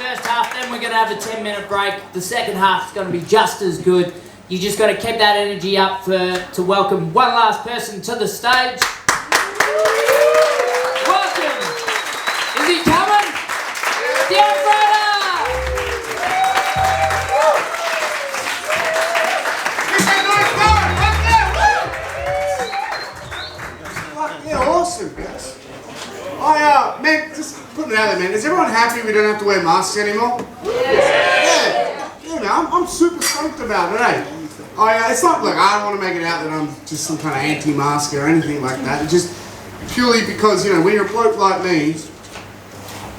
first half, then we're going to have a 10-minute break. The second half is going to be just as good. You just got to keep that energy up to welcome one last person to the stage. Welcome! Is he coming? Yeah, Frater! Yeah, awesome, guys. Man, just putting it out there, man. Is everyone happy we don't have to wear masks anymore? Yeah, man, I'm super stoked about it, eh? It's not like I don't want to make it out that I'm just some kind of anti-mask or anything like that. It's just purely because, you know, when you're a bloke like me,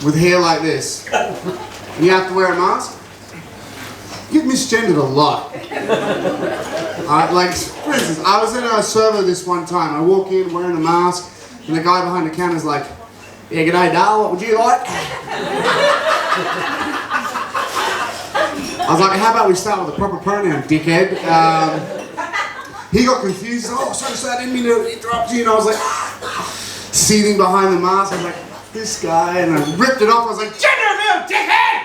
with hair like this, and you have to wear a mask, you get misgendered a lot. Like, for instance, I was in a server this one time. I walk in wearing a mask, and the guy behind the counter is like, "Yeah, g'day, Dale, what would you like?" I was like, "How about we start with a proper pronoun, dickhead?" He got confused. "Oh, sorry, I didn't mean to interrupt you." And I was like, seething behind the mask. I was like, "This guy," and I ripped it off. I was like, "Gender reveal, dickhead!"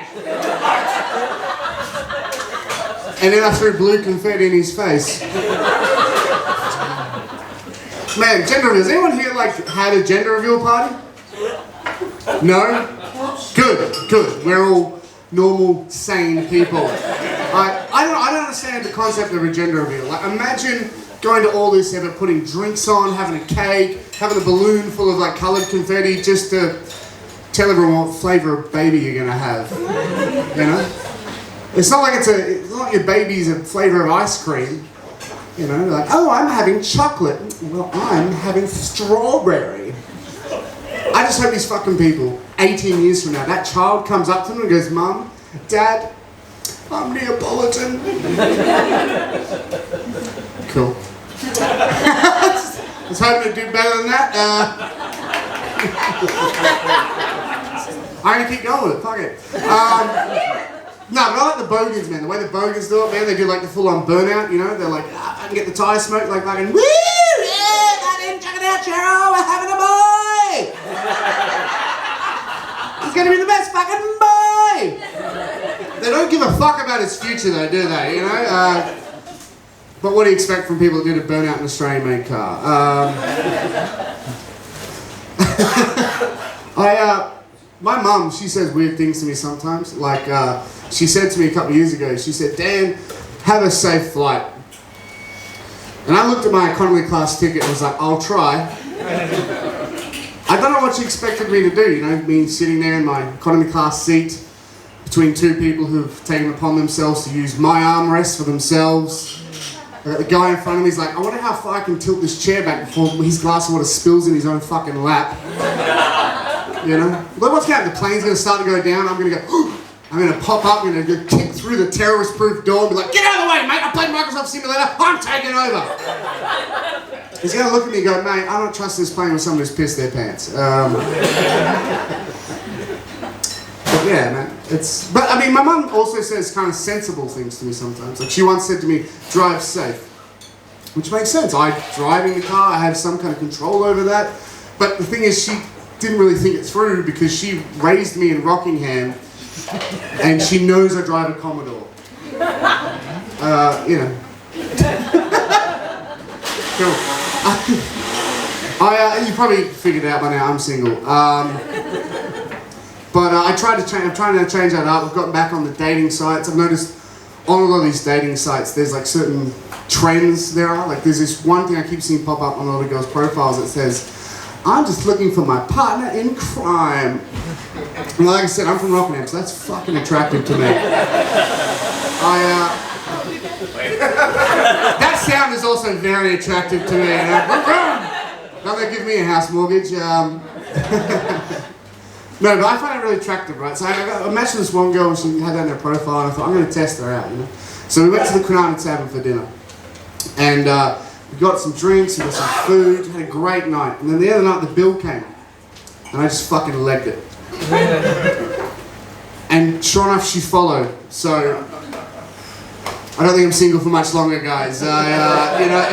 And then I threw blue confetti in his face. Man, gender reveal. Has anyone here had a gender reveal party? No? Good. We're all normal, sane people. I don't understand the concept of a gender reveal. Like, imagine going to all this effort, putting drinks on, having a cake, having a balloon full of coloured confetti just to tell everyone what flavour of baby you're gonna have. You know? It's not like it's not like your baby's a flavour of ice cream. You know, like, "Oh, I'm having chocolate." Well, I'm having strawberry. I just hope these fucking people, 18 years from now, that child comes up to them and goes, "Mum, Dad, I'm Neapolitan." Cool. I was hoping to do better than that. I'm gonna keep going with it, fuck it. No, but I like the bogans, man. The way the bogans do it, man, they do the full-on burnout, you know? They're like, "I can get the tyre smoke," like fucking, "Woo! Yeah, fucking check it out, Cheryl, we're having a boy! He's gonna be the best fucking boy!" They don't give a fuck about his future though, do they, you know? But what do you expect from people who do to burn out an Australian-made car? My mum, she says weird things to me sometimes. She said to me a couple of years ago, she said, "Dan, have a safe flight." And I looked at my economy class ticket and was like, "I'll try." I don't know what she expected me to do, you know, me sitting there in my economy class seat between two people who've taken upon themselves to use my armrest for themselves. The guy in front of me is like, "I wonder how far I can tilt this chair back before his glass of water spills in his own fucking lap." You know? But what's going to happen? The plane's going to start to go down. I'm going to go, I'm going to pop up, I'm going to kick through the terrorist-proof door and be like, "Get out of the way, mate! I played Microsoft Simulator, I'm taking over!" He's going to look at me and go, "Mate, I don't trust this plane with someone who's pissed their pants." But yeah, man. But I mean, my mum also says kind of sensible things to me sometimes. Like, she once said to me, "Drive safe." Which makes sense. I drive in the car, I have some kind of control over that. But the thing is, she didn't really think it through because she raised me in Rockingham and she knows I drive a Commodore. You know. Cool. You probably figured it out by now, I'm single. But I'm trying to change that up. I've gotten back on the dating sites. I've noticed on a lot of these dating sites, there's certain trends there are. There's this one thing I keep seeing pop up on a lot of girls' profiles that says, "I'm just looking for my partner in crime." And like I said, I'm from Rockingham, so that's fucking attractive to me. That sound is also very attractive to me. Don't they give me a house mortgage? No, but I find it really attractive, right? So I matched with this one girl, and she had that in her profile, and I thought, I'm going to test her out, you know? So we went to the Kwinana Tavern for dinner. And we got some drinks, we got some food, had a great night. And then the other night, the bill came. And I just fucking legged it. And sure enough, she followed. So I don't think I'm single for much longer, guys. You know.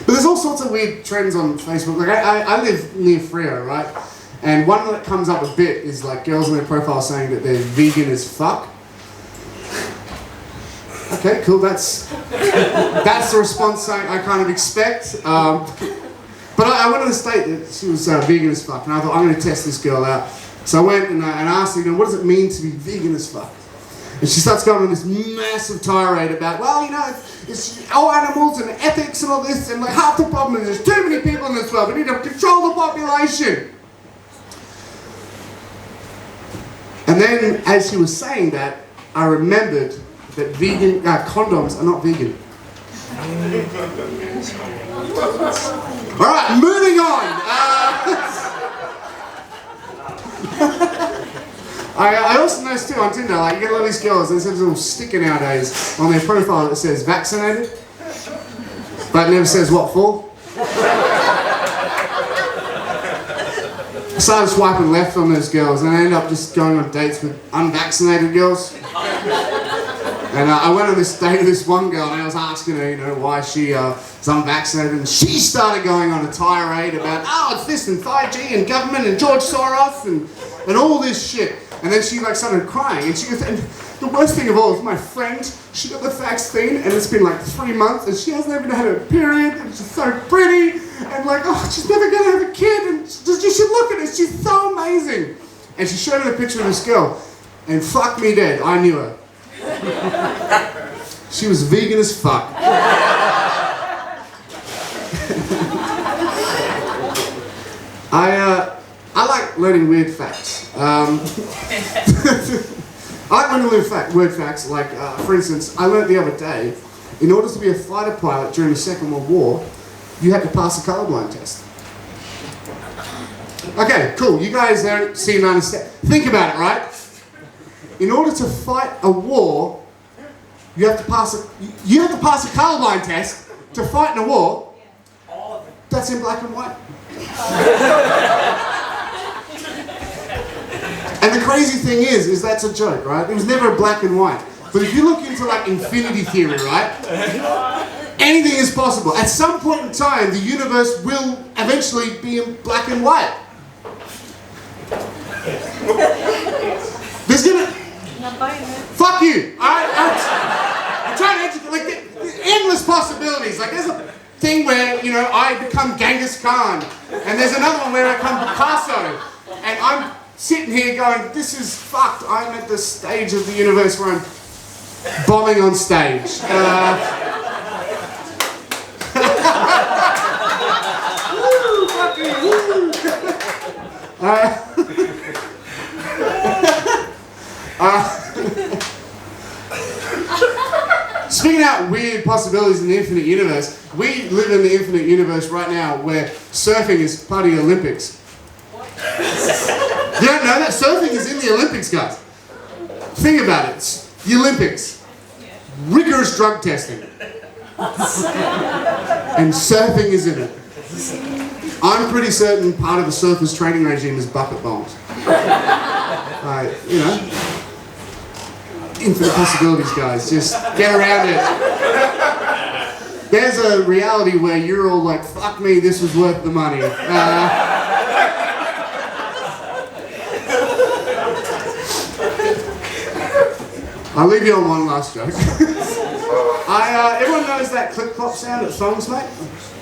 But there's all sorts of weird trends on Facebook. I live near Freo, right? And one that comes up a bit is like girls on their profile saying that they're vegan as fuck. Okay, cool, that's the response I kind of expect. But I went on the state that she was vegan as fuck, and I thought, I'm going to test this girl out. So I went and asked her, you know, what does it mean to be vegan as fuck? And she starts going on this massive tirade about, well, you know, it's all animals and ethics and all this, and like half the problem is there's too many people in this world, we need to control the population. And then, as she was saying that, I remembered that vegan condoms are not vegan. Alright, moving on! I also noticed too on Tinder, like you get a lot of these girls, there's this little sticker nowadays on their profile that says vaccinated, but it never says what for. I started swiping left on those girls and I ended up just going on dates with unvaccinated girls. And I went on this date with this one girl and I was asking her, you know, why she is unvaccinated, and she started going on a tirade about, oh, it's this and 5G and government and George Soros and all this shit. And then she like started crying, and she goes, and the worst thing of all is my friend, she got the vaccine and it's been like 3 months and she hasn't even had a period and she's so pretty and like, oh, she's never gonna have a kid and you should look at her, she's so amazing. And she showed me the picture of this girl and fuck me dead, I knew her. She was vegan as fuck. I like learning weird facts. I like learning weird facts, like, for instance, I learned the other day, in order to be a fighter pilot during the Second World War, you had to pass a colorblind test. Okay, cool, you guys don't seem to understand. Think about it, right? In order to fight a war, you have to pass a colorblind test to fight in a war. That's in black and white. And the crazy thing is that's a joke, right? It was never black and white. But if you look into like infinity theory, right? Anything is possible. At some point in time, the universe will eventually be in black and white. There's gonna... Fuck you! I'm trying to educate, like, there's endless possibilities. Like, there's a thing where, you know, I become Genghis Khan, and there's another one where I become Picasso, and I'm sitting here going, this is fucked. I'm at the stage of the universe where I'm bombing on stage. Woo, fuck you, woo. Speaking out weird possibilities in the infinite universe, we live in the infinite universe right now where surfing is part of the Olympics. You don't know that? Surfing is in the Olympics, guys. Think about it. It's the Olympics. Rigorous drug testing. And surfing is in it. I'm pretty certain part of the surfers' training regime is bucket bombs. You know, infinite possibilities, guys. Just get around it. There's a reality where you're all like, fuck me, this was worth the money. I'll leave you on one last joke. Everyone knows that clip-clop sound at thongs, mate?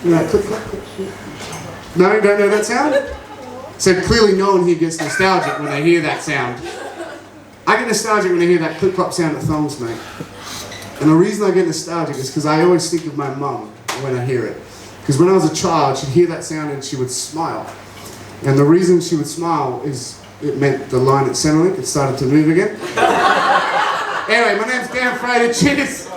You know, clip-clop? No, you don't know that sound? So clearly no one here gets nostalgic when they hear that sound. I get nostalgic when I hear that clip-clop sound at thongs, mate. And the reason I get nostalgic is because I always think of my mum when I hear it. Because when I was a child, she'd hear that sound and she would smile. And the reason she would smile is it meant the line at Centrelink had started to move again. Anyway, my name's Dan Frater. Cheers.